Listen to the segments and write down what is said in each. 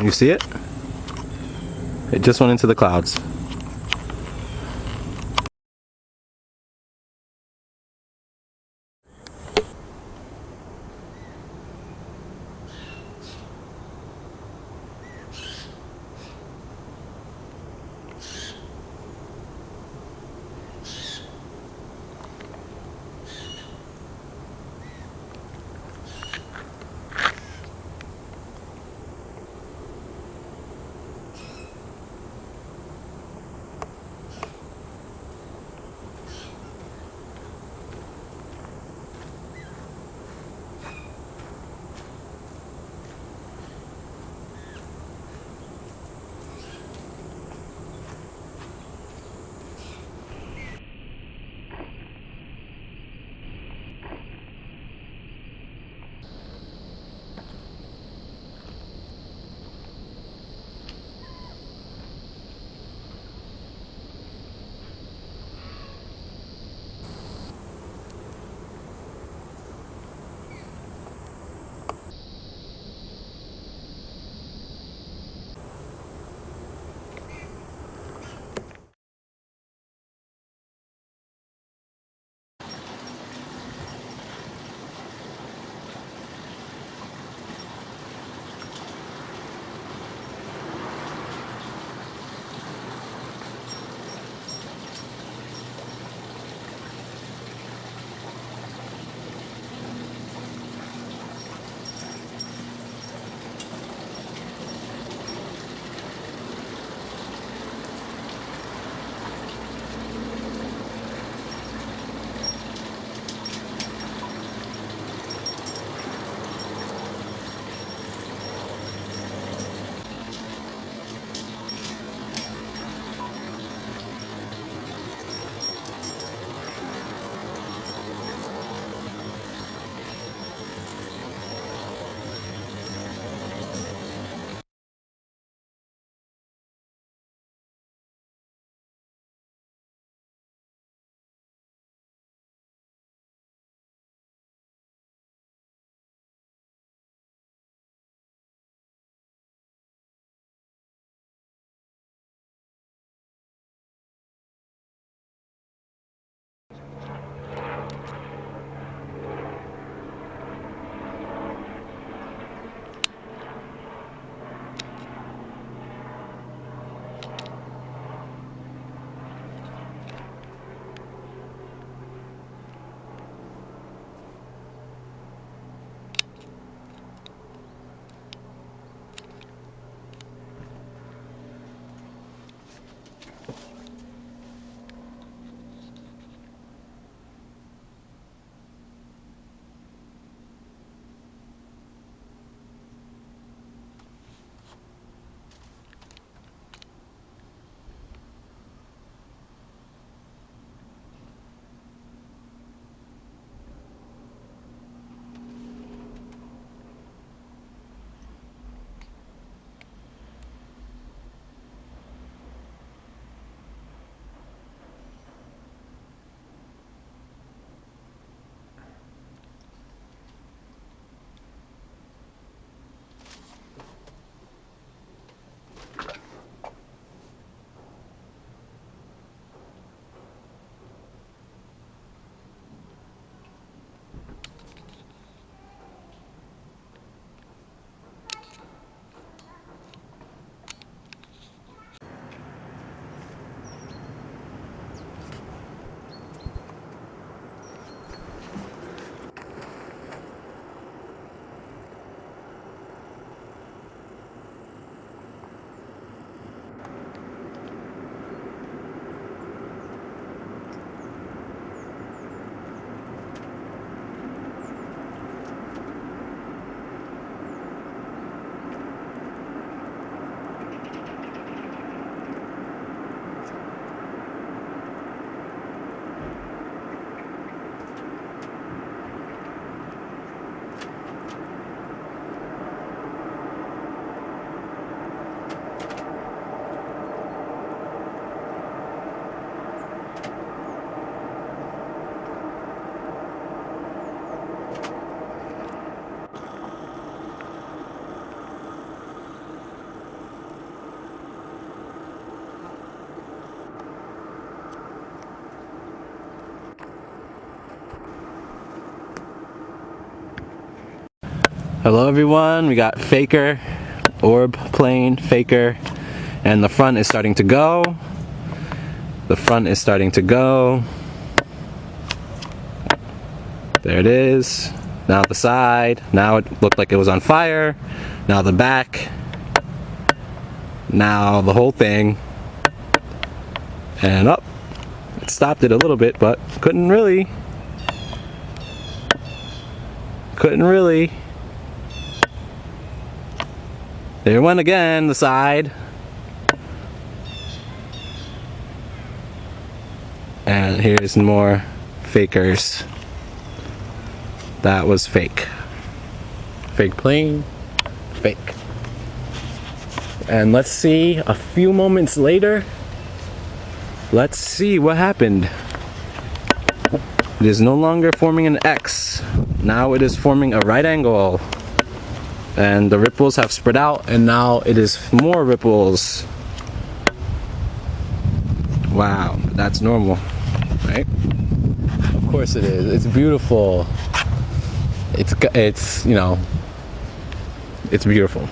You see it? It just went into the clouds. Hello everyone, we got Faker, orb plane, Faker, and the front is starting to go. The front is starting to go. There it is. Now the side. Now it looked like it was on fire. Now the back. Now the whole thing. And up. It stopped it a little bit, but couldn't really. There it went again, the side. And here's more Fakers. That was fake. Fake plane, fake. And let's see, a few moments later, let's see what happened. It is no longer forming an X. Now it is forming a right angle. And the ripples have spread out, and now it is more ripples. Wow, that's normal, right? Of course it is. It's beautiful. It's you know, it's beautiful.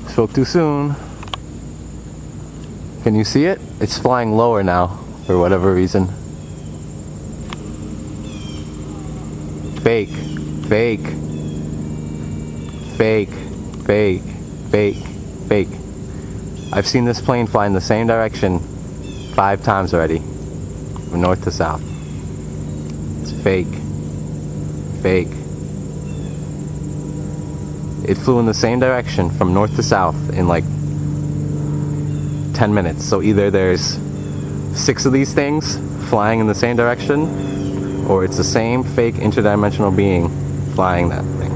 Spoke too soon. Can you see it? It's flying lower now, for whatever reason. Fake, fake, fake, fake, fake, fake. I've seen this plane fly in the same direction 5 times already, from north to south. It's fake, fake. It flew in the same direction from north to south in like 10 minutes. So either there's 6 of these things flying in the same direction, or it's the same fake interdimensional being flying that thing.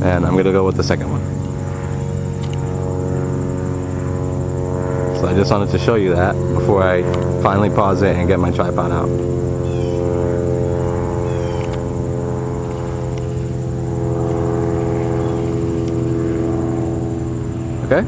And I'm gonna go with the second one. So I just wanted to show you that before I finally pause it and get my tripod out. Okay?